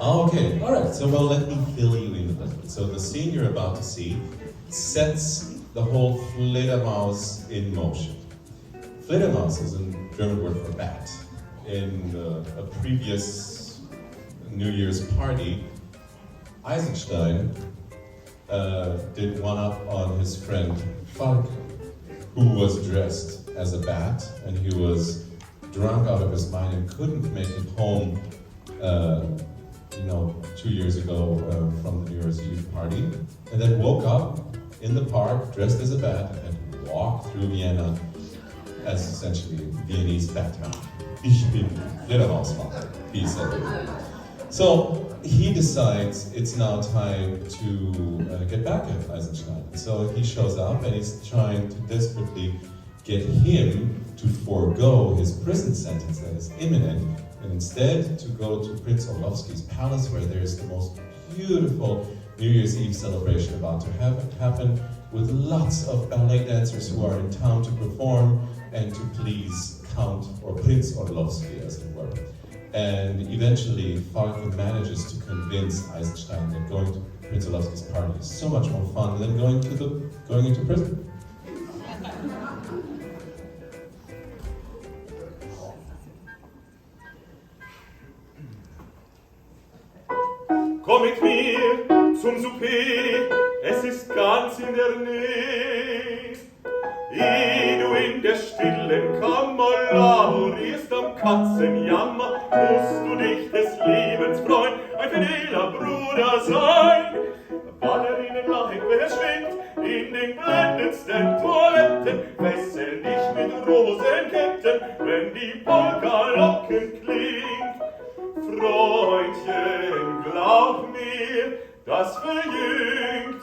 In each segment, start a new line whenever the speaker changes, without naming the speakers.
Okay, all right. So, well, let me fill you in a little. So, the scene you're about to see sets the whole Flerdermaus in motion. Flerdermaus is a German word for bat. In a previous New Year's party, Eisenstein did one up on his friend Falk, who was dressed as a bat, and he was drunk out of his mind and couldn't make it home 2 years ago from the New Year's Eve party, and then woke up in the park dressed as a bat and walked through Vienna as essentially Viennese Batman. Ich bin Flerdermausmann, he said. So he decides it's now time to get back at Eisenstein. So he shows up and he's trying to desperately get him to forego his prison sentence that is imminent, and instead to go to Prince Orlowski's palace, where there's the most beautiful New Year's Eve celebration about to happen, with lots of ballet dancers who are in town to perform and to please Count or Prince Orlowski, as it were. And eventually, Falk manages to convince Eisenstein that going to Prince Orlowski's party is so much more fun than going into prison.
Komm mit mir zum Souper, es ist ganz in der Nähe. Ehe du in der stillen Kammer laborierst am Katzenjammer, musst du dich des Lebens freuen, ein fideler Bruder sein. Ballerinnen lachen, wer schwingt in den blendendsten Toiletten, fesseln dich mit Rosenketten, wenn die Polka-Locken klingt. Freundchen, glaub mir, das verjüngt,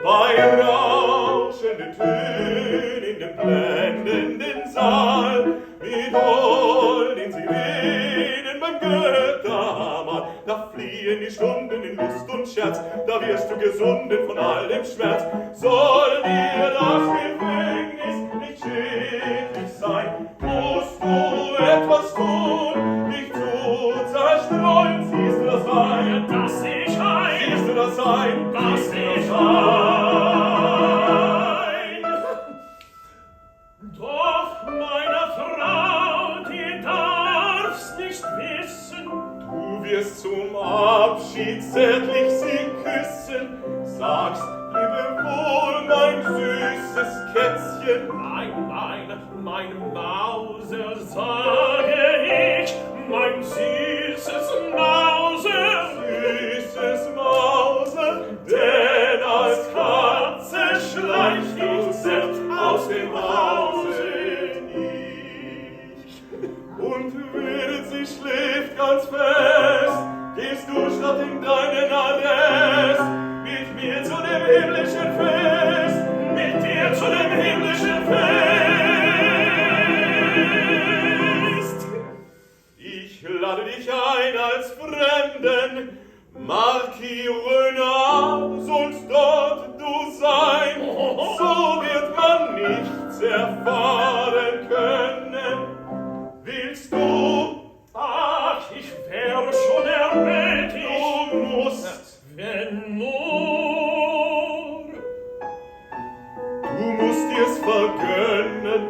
bei rauschenden Tönen in dem blendenden Saal, mit holden Sirenen beim Göttermahl, da fliehen die Stunden in Lust und Scherz, da wirst du gesunden von all dem Schmerz. Soll dir das Gefängnis nicht schädlich sein, musst du etwas tun, dich zu zerstreuen. Siehst du das ein? Das seh ich ein. Siehst du das ein? Das seh ich ein. Doch, meine Frau, die darf's nicht wissen. Du wirst zum Abschied zärtlich sie küssen. Sagst, lebewohl, mein süßes Kätzchen. Mein Mauser, sage ich, mein süßes Mauser, denn als Katze schleicht ich selbst aus dem Hause nicht. Und während sie schläft ganz fest, gehst du statt in deinen Arrest mit mir zu dem himmlischen Fest, mit dir zu dem himmlischen Fest. Ich lade dich ein als Fremden, Marquis Renard sollst dort du sein, so wird man nichts erfahren können. Willst du? Ach, ich wäre schon erbettig. Du musst, wenn nur. Du musst dir's vergönnen,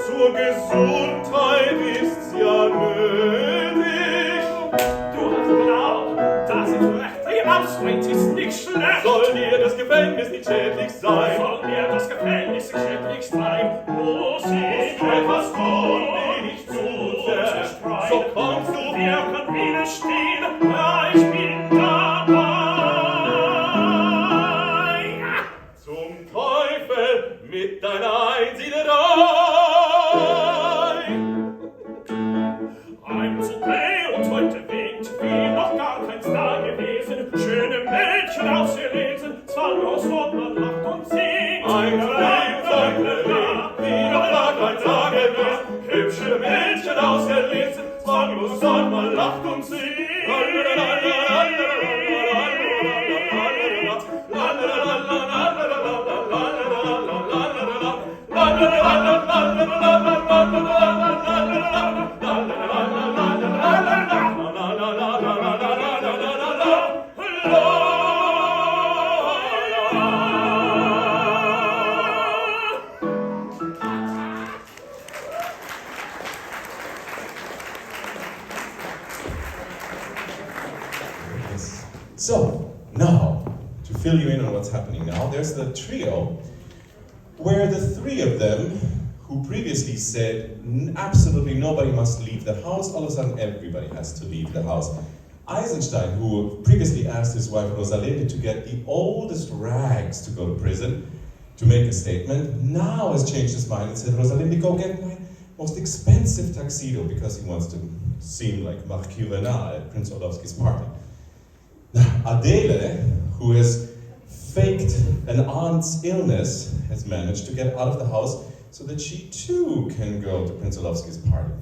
zur Gesundheit ist's ja nötig. Du hast glaubt, das ist recht, die Abschnitt ist nicht schlecht. Soll dir das Gefängnis nicht schädlich sein? Soll mir das Gefängnis nicht schädlich sein? Muss ich etwas tun, dich zu zerstreuen? So kommst du, wir können widerstehen, ja, ich bin dabei. Zum Teufel mit deiner Einsiederei. Ein Souper und heute winkt wie noch gar keins da gewesen. Schöne Mädchen auserlesen, zwanglos und man lacht und singt. Ein wie noch gar keins da gewesen. Hübsche Mädchen auserlesen, zwanglos und man lacht und singt.
So, now, to fill you in on what's happening now, there's the trio where the three of them, who previously said absolutely nobody must leave the house, all of a sudden everybody has to leave the house. Eisenstein, who previously asked his wife Rosalinde to get the oldest rags to go to prison to make a statement, now has changed his mind and said, Rosalinde, go get my most expensive tuxedo, because he wants to seem like Marquis Renard at Prince Orlovsky's party. Now, Adele, who has faked an aunt's illness, has managed to get out of the house so that she too can go to Prince Orlovsky's party.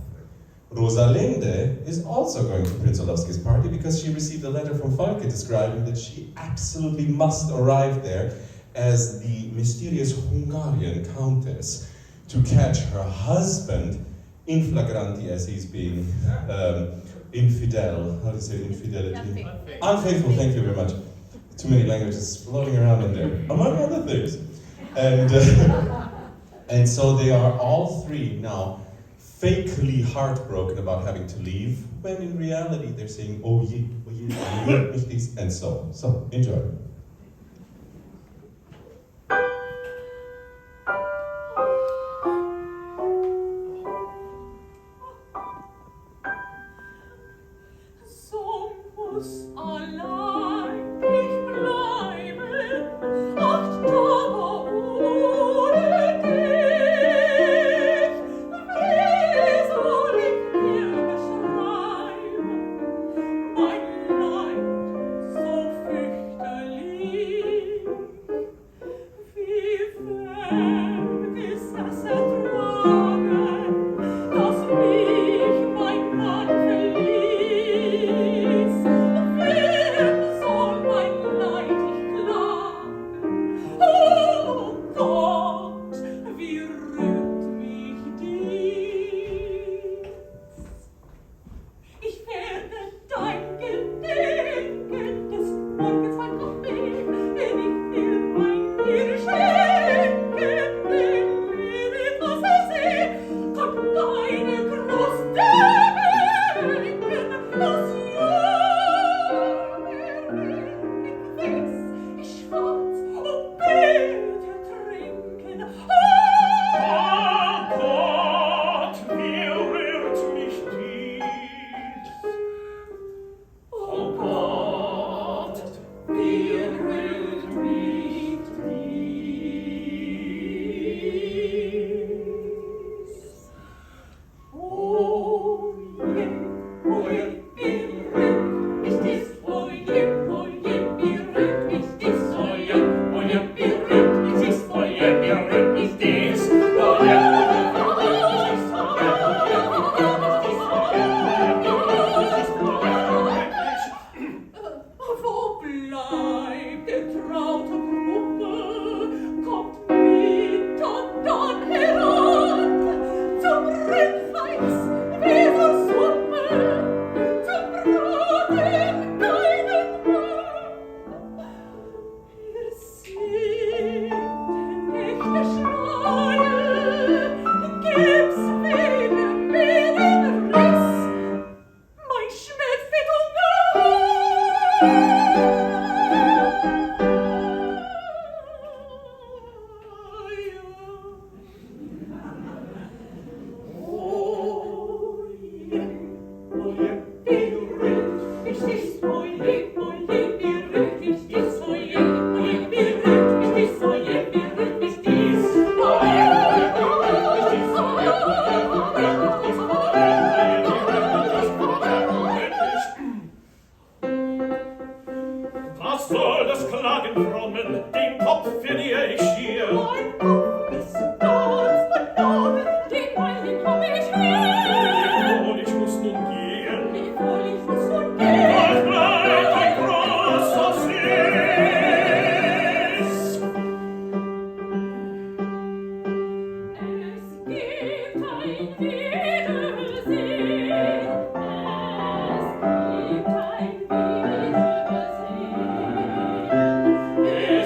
Rosalinde is also going to Prince Orlovsky's party because she received a letter from Falke describing that she absolutely must arrive there as the mysterious Hungarian countess to catch her husband in flagranti as he's being infidel. How do you say infidelity? Unfaithful, thank you very much. Too many languages floating around in there, among other things. And so they are all three now fakely heartbroken about having to leave, when in reality they're saying, oh yeah, and so on. So, enjoy.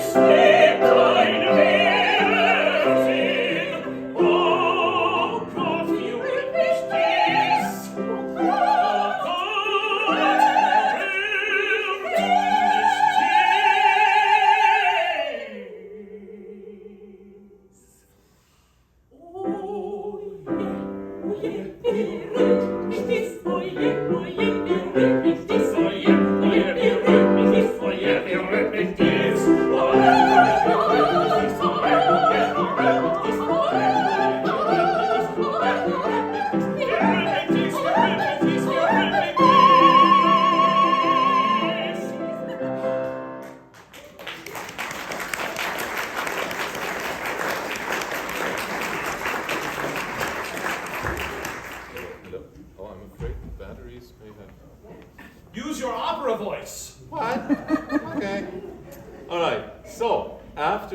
Es gibt ein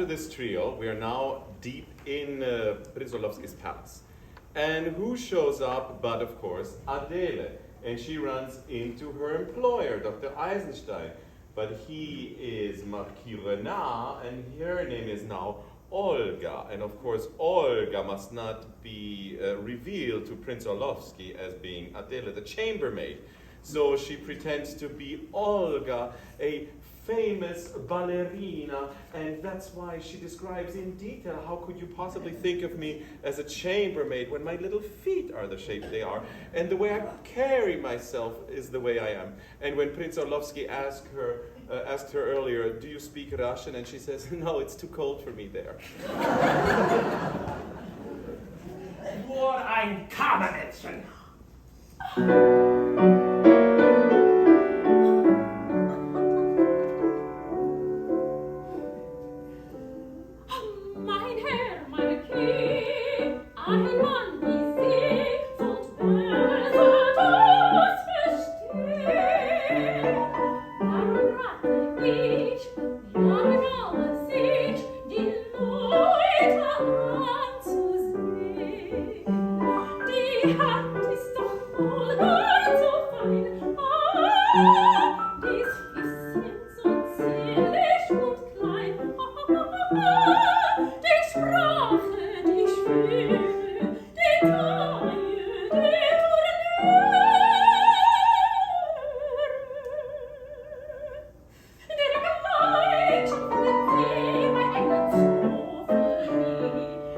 after this trio, we are now deep in Prince Orlovsky's palace. And who shows up but, of course, Adele. And she runs into her employer, Dr. Eisenstein. But he is Marquis Renard, and her name is now Olga. And of course, Olga must not be revealed to Prince Orlovsky as being Adele, the chambermaid. So she pretends to be Olga, a famous ballerina, and that's why she describes in detail, how could you possibly think of me as a chambermaid when my little feet are the shape they are, and the way I carry myself is the way I am. And when Prince Orlovsky asked her earlier, do you speak Russian? And she says, no, it's too cold for me there.
Nur ein Kammermädchen.
Mein Herr Marquis, ein Mann wie Sie sollt besser das verstehen. Darum rate ich, ja genauer sich die Leute anzusehen. Die Hand ist doch wohl gar zu fein, dies Füßchen so zierlich und klein. Die Sprache, die Stimme, die Taille, die Tourneur. Der Geleit findet sie bei einer Zoophonie.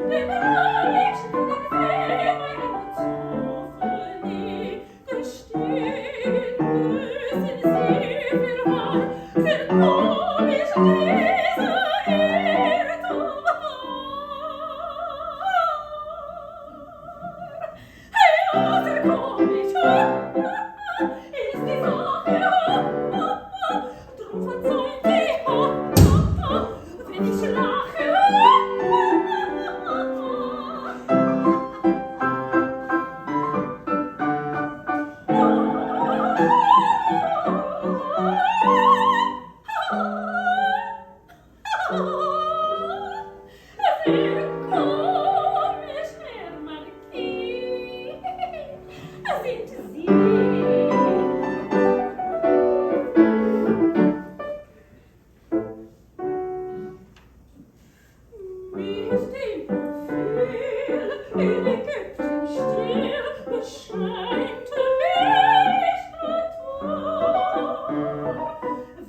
Der Geleit findet sie bei einer Zoophonie. Gestehen müssen sie für wahr, sehr komisch diese Irrtum war. Ja, sehr komisch ist die Sache, drum verzeihen Sie, wenn ich lache. Sehr komisch, Herr Marquis, sind Sie. Wie es dem Profil in Ägypten still beschreibt mich Natur.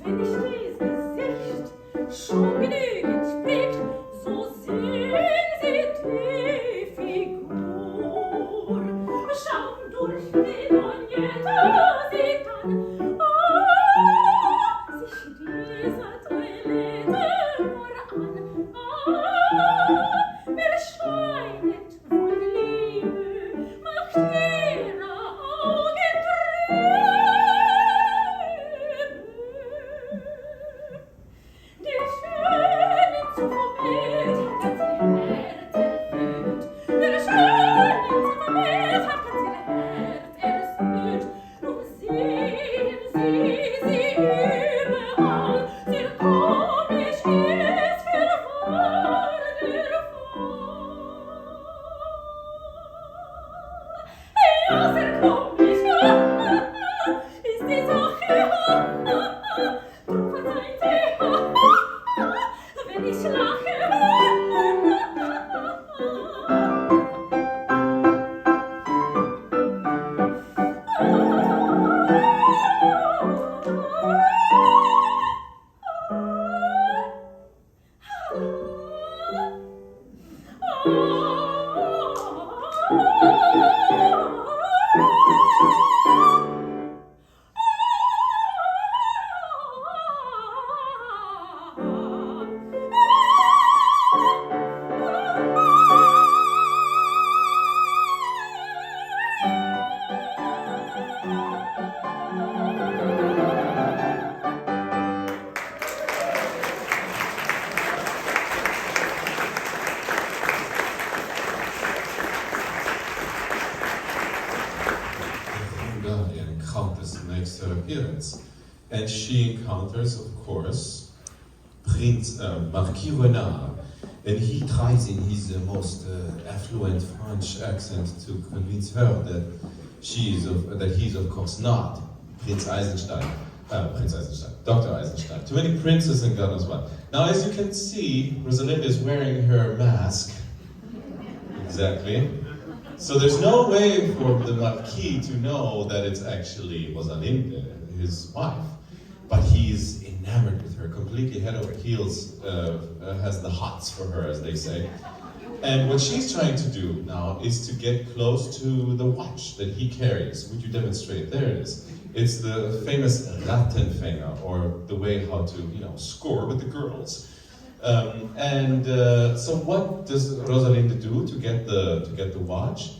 Wenn ich dies Gesicht schon genügend pickt, so sehen Sie die Figur. Schauen durch die Lorgnette, sie kann sich dieser Toilette nur an. Mir scheinet wohl Liebe, macht ihre Augen trübe. Die Schöne zu verwirrt hat ihr Herz erfüllt. Der Schöne zu verwirrt hat ihr Herz erfüllt. Nun sehen sie überall, sehr komisch ist für wahr der Fall. Ja, sehr komisch ist die Sache, drum verzeihen Sie, wenn ich lache.
Countess makes her appearance, and she encounters, of course, Prince Marquis Renard, and he tries in his most affluent French accent to convince her that he's of course not Prince Eisenstein. Dr. Eisenstein. Too many princes and God knows what. Now, as you can see, Rosalinda is wearing her mask. Exactly. So there's no way for the Marquis to know that it's actually Rosalinda, his wife. But he's enamored with her, completely head over heels, has the hots for her, as they say. And what she's trying to do now is to get close to the watch that he carries. Would you demonstrate? There it is. It's the famous Rattenfänger, or the way how to, score with the girls. So what does Rosalinda do to get the watch?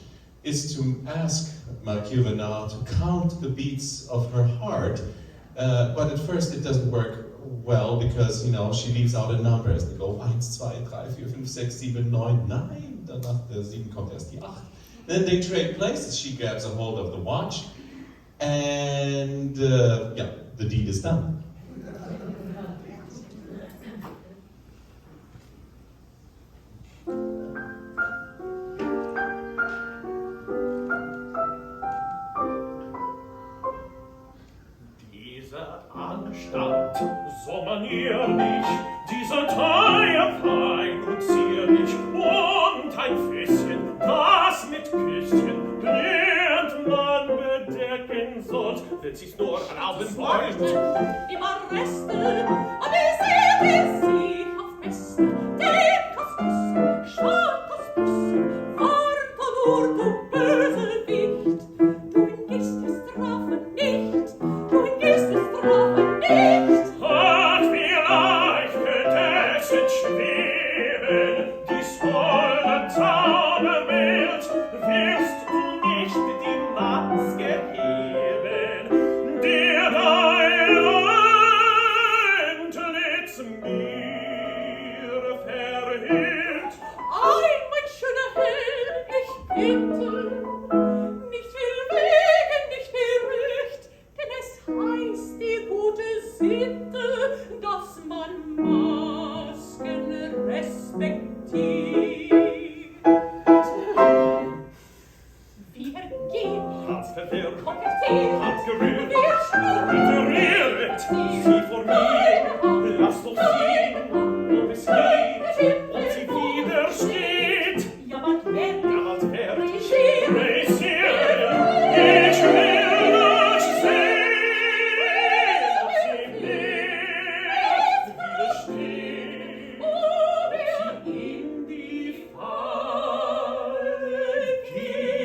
Is to ask Marquis Renard to count the beats of her heart, but at first it doesn't work well because she leaves out a number as they go 1, 2, 3, 4, 5, 6, 7, 9, nein, danach der 7 kommt erst die 8. Then they trade places. She grabs a hold of the watch, and the deed is done.
Anstand, so manierlich, dieser teuer, fein und zierlich, und ein Fässchen, das mit Küsschen glühend man bedecken soll, wenn sie's nur erlauben wollt.
Immer Reste, aber seht sie auf Messen, Dekas Bussen, Schalkers Bussen, waren nur du Bösewicht, du ingehst es Strafe nicht, du ingehst es Strafe nicht.
Hat vielleicht könnte es entschweben, dies volle Zauberbild, willst du nicht die Maske heben, der dein Antlitz mir verhüllt?
Ei, mein schöner Held, ich bitte, nicht viel wegen, nicht gerücht, denn es heißt die gute Sitte, dass man Masken respektiert. Wie ergeht,
Hat's verwirrt,
kokettiert,
hat's gerührt,
wer schnurrt,
rühret, sie vor mir, lass doch sehen, ob es geht, ob sie widersteht.
ja, man wird,
Damals werd ich
regieren,
regieren, ich will nur sehen, ob sie mir widersteht, ob sie in die Falle geht.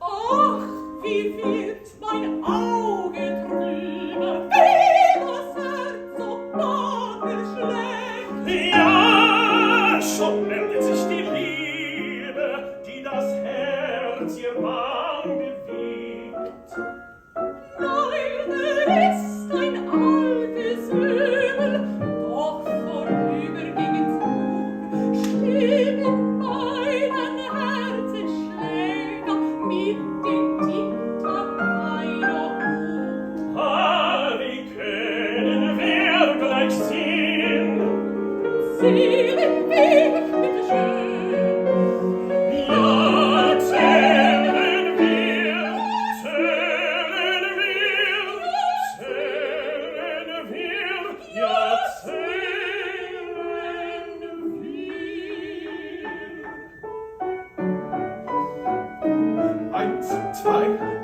ach, wie wird mein Auge trübe, wie das Herz so bange schlägt.
Ja, schon meldet sich die Liebe, die das Herz ihr warm bewegt.
Nein, ist ein altes Übel, doch vorübergeht's nun, stimmen meinen Herzensschläger mit dem Tick-Tack meiner Uhr.
Ah, wie können wir gleich sehen?
Sehen wir, bitteschön.
Ja, zählen wir, ja, zählen wir. 1, 2,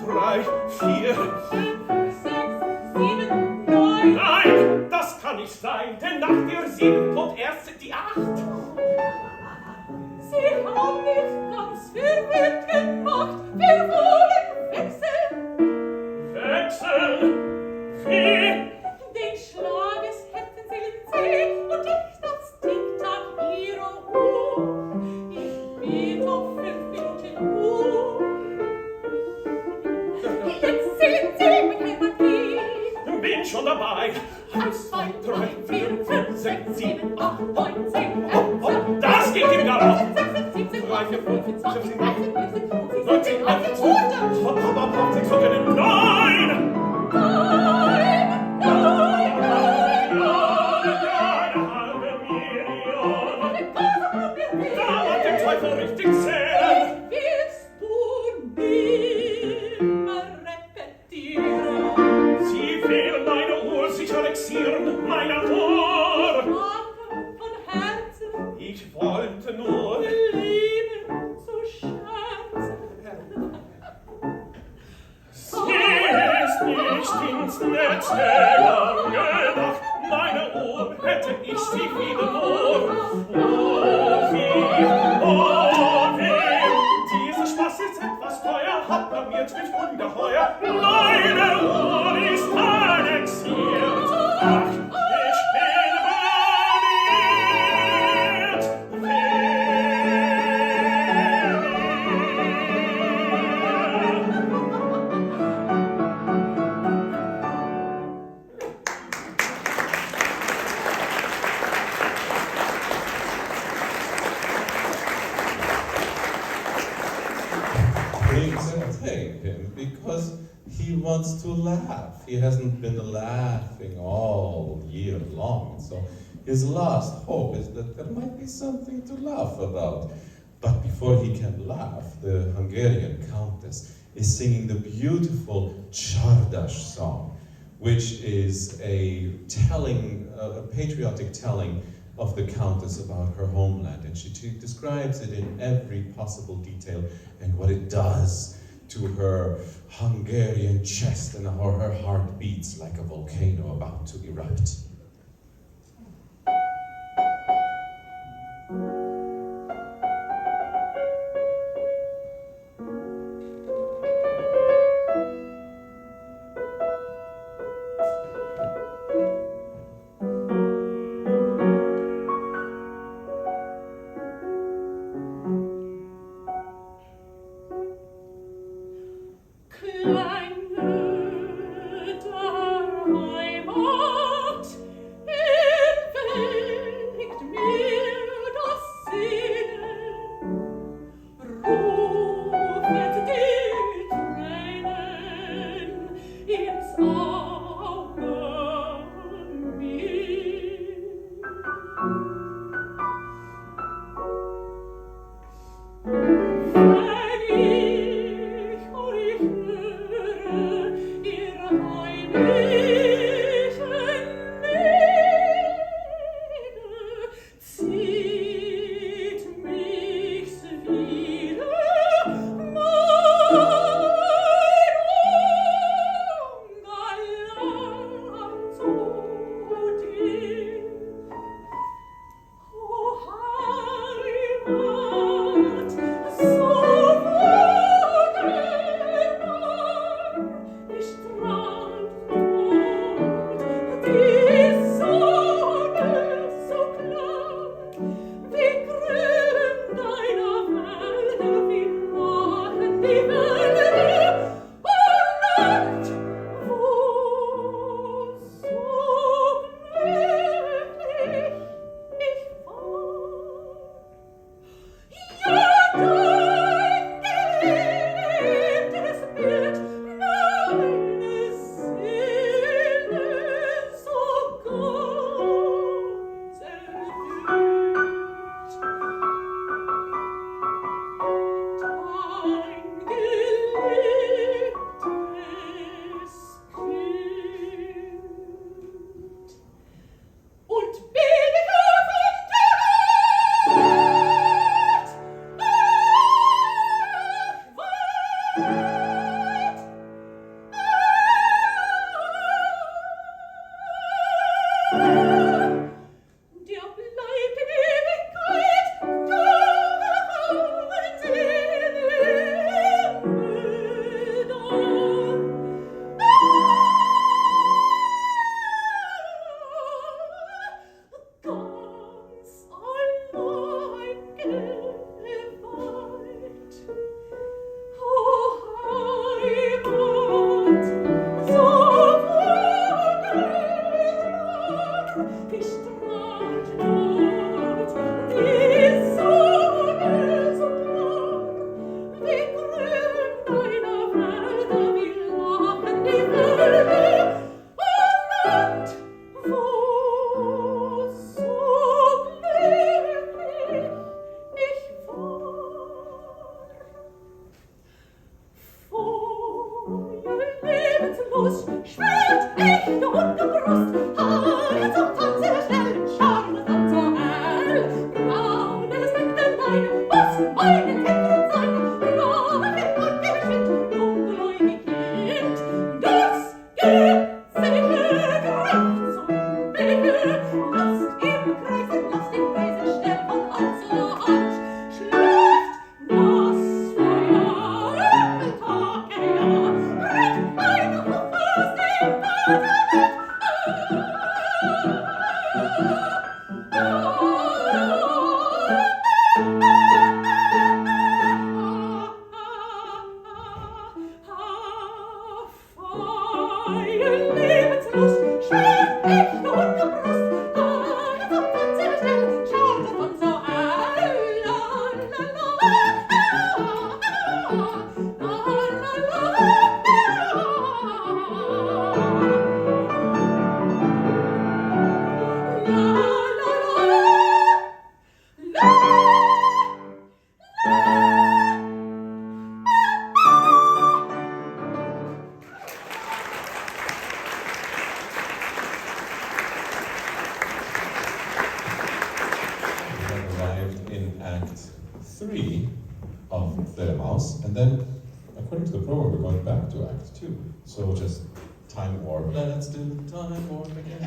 3, 4.
5, 6, 7, 9.
Nein, das kann nicht sein, denn nach der 7 kommt erst die 8.
Sie haben mich ganz verwirrt gemacht. Wir wollen wechseln.
Wechseln? Wie?
Den Schlages hätten sie in See und ich das Tick-Tack ihrer Uhr. Ich bete auf 5 Minuten Uhr. Jetzt sind sie, mein Herr Marquis.
Bin schon dabei.
1, 2, 3, 4, 5, 6, 7, 8, 9, 10, 11, 12.
Das geht im Galopp.
16, 17,
3, 4, 5,
Apfeltorte!
Apfeltorte!
Aber Apfeltorte, nein!
Nein! Nein! Nein!
Da hat der Teufel richtig zählen!
Willst du nimmer repetieren?
Sie will meine Uhr sich alexieren, mein Amor!
Danke von Herzen,
Ich wollte nur...
Liebe zu scherzen.
Sie ist nicht ins Netz gelangen, meine Uhr hätte ich sie wieder nur. Oh weh, dieser Spaß ist etwas teuer, hat blamiert mich ungeheuer. Meine Uhr ist annexiert, ach, ich bin blamiert.
Brings entertain him because he wants to laugh. He hasn't been laughing all year long, so his last hope is that there might be something to laugh about. But before he can laugh, the Hungarian countess is singing the beautiful Csardas song, which is a telling, a patriotic telling of the countess about her homeland, and she describes it in every possible detail and what it does to her Hungarian chest and how her heart beats like a volcano about to erupt.
Zieht mich's wieder
Flerdermaus, and then, according to the program, we're going back to Act 2. So just time warp. Let's do time warp again.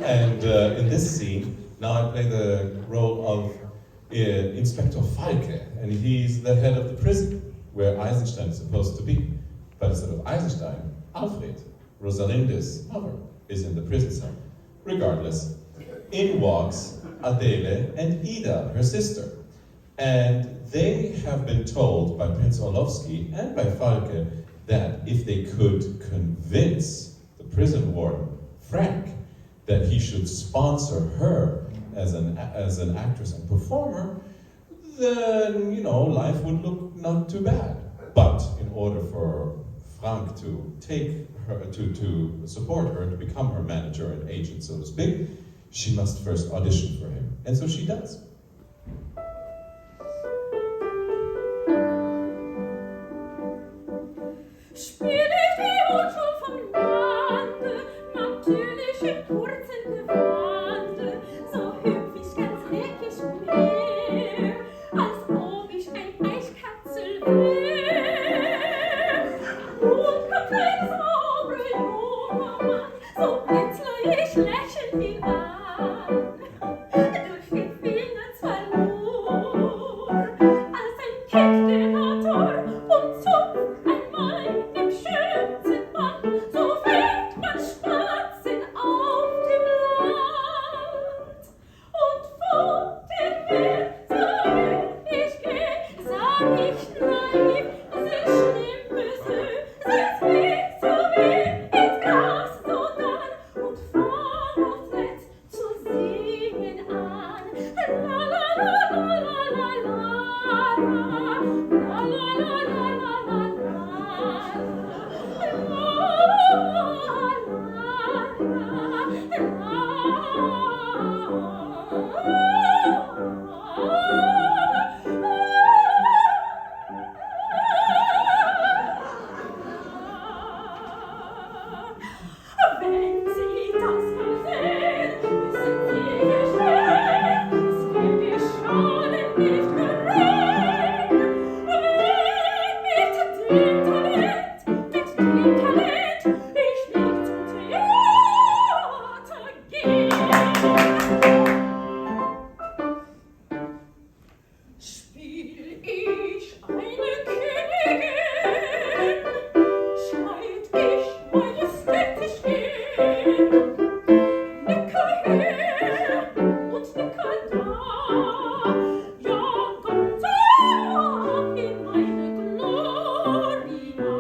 And in this scene, now I play the role of Inspector Falke, and he's the head of the prison where Eisenstein is supposed to be. But instead of Eisenstein, Alfred, Rosalinda's mother, is in the prison cell. Regardless, in walks Adele and Ida, her sister. And they have been told by Prince Orlowski and by Falke that if they could convince the prison warden, Frank, that he should sponsor her as an actress and performer, then, you know, life would look not too bad. But in order for Frank to take her, to support her, to become her manager and agent, so to speak, she must first audition for him. And so she does.
Spiel ich die Unschuld vom Lande, natürlich im kurzen Gewande, so hüpf ich ganz leckig umher, als ob ich ein Eichkatzel wär. Und kommt ein sauberer junger Mann, so blitzle ich lächelnd ihn an, durch die Finger zwar nur, als ein Keckdenator und zupft einmal im Schürzenband, so fängt man Spatzen auf dem Land. Und vor der Welt, so wenn ich geh, sag ich naiv, sie ist schlimm böse, sie ist weh, so weh, ins Gras so dann, und fang auf Letzt zu singen an. La la la la la la la, la la la la la Wenn Sie das gesehen, wissen Sie geschehen, es wird Ihr Schaden nicht gerecht. Mit dem Talent ich nicht zum Theater gehen. Spiel ich eine Königin, schreit ich majestätisch hin. Nicker her und nicker da, ja ganz auf in meine Gloria.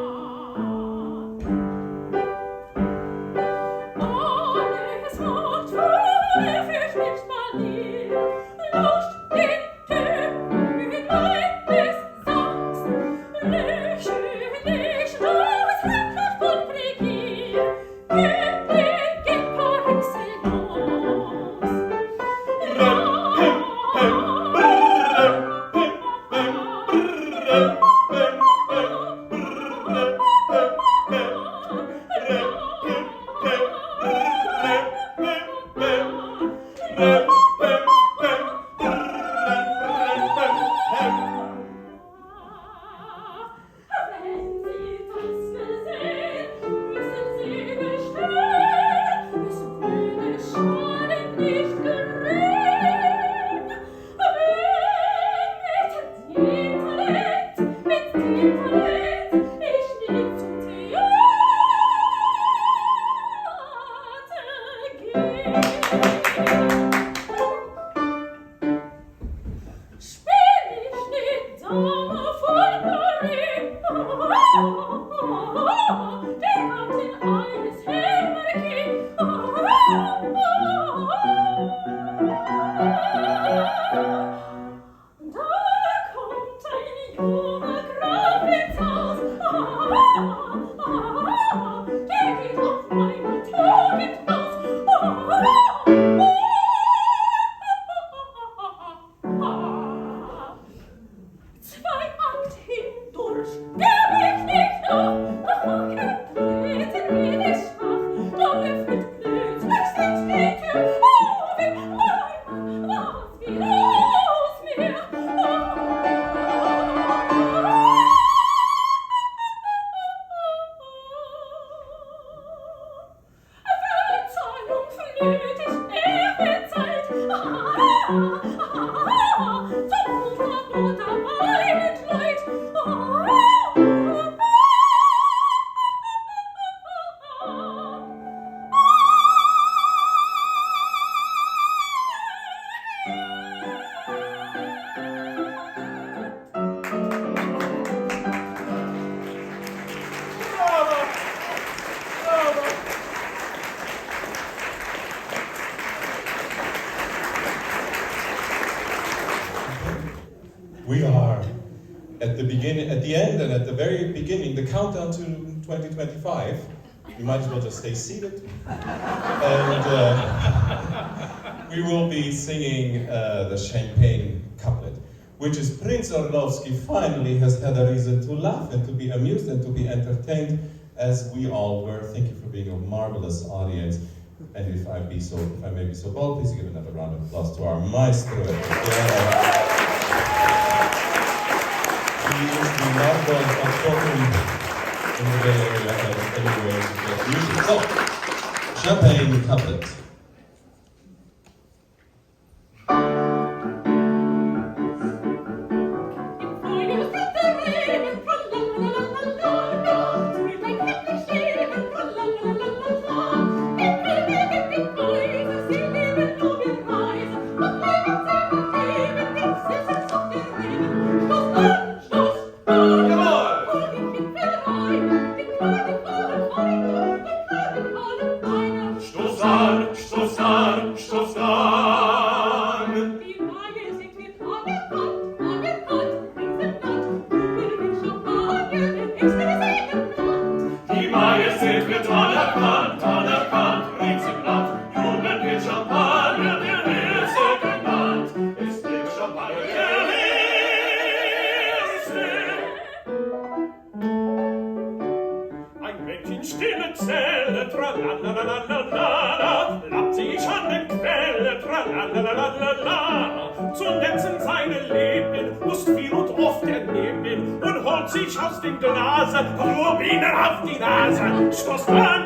Alles macht verwirrt mich spaniert, lauscht den Tönen meines Sangs, lächerlich aus Herrschaft und Regier, Königin par excellence. Wenn Sie das gesehen, müssen Sie gestehen, es würde Schaden nicht gerecht. Mit dem Talent ich nicht zum Theater gehe. Spiel ich die Dame von Paris, der Gattin eines Herrn Da kommt ein junger Graf ins Haus, der geht auf meine Tugend aus. Zwei Akt hindurch, geb ich nicht
at the end and at the very beginning, the countdown to 2025. You might as well just stay seated. And we will be singing the Champagne couplet, which is Prince Orlowski finally has had a reason to laugh and to be amused and to be entertained, as we all were. Thank you for being a marvelous audience. And if I may be so bold, please give another round of applause to our maestro. He is the number one outspoken in the Bay Area anyway to get music. So, Champagne couplet.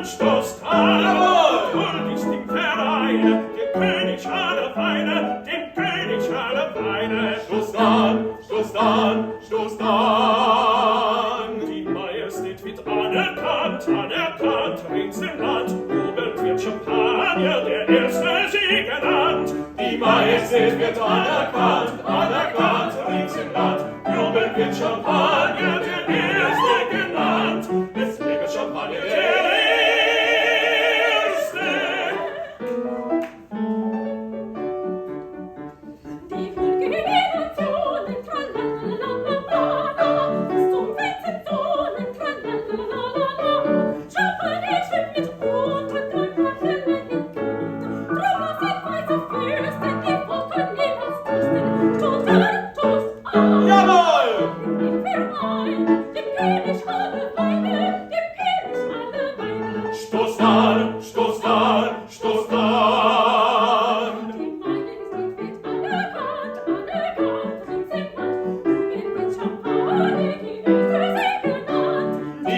Stoßt an, jawohl! Und ich den Verein, den König aller Weine, den König aller Weine. Stoßt an, stoßt an, stoßt an! Die Majestät wird anerkannt, anerkannt, rings im Land, jubelt wird Champagner, der erste sie genannt. Die Majestät wird anerkannt, anerkannt, rings im Land, jubelt wird Champagner, der erste genannt. Es lebe Champagner, der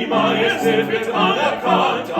Majestät wird anerkannt,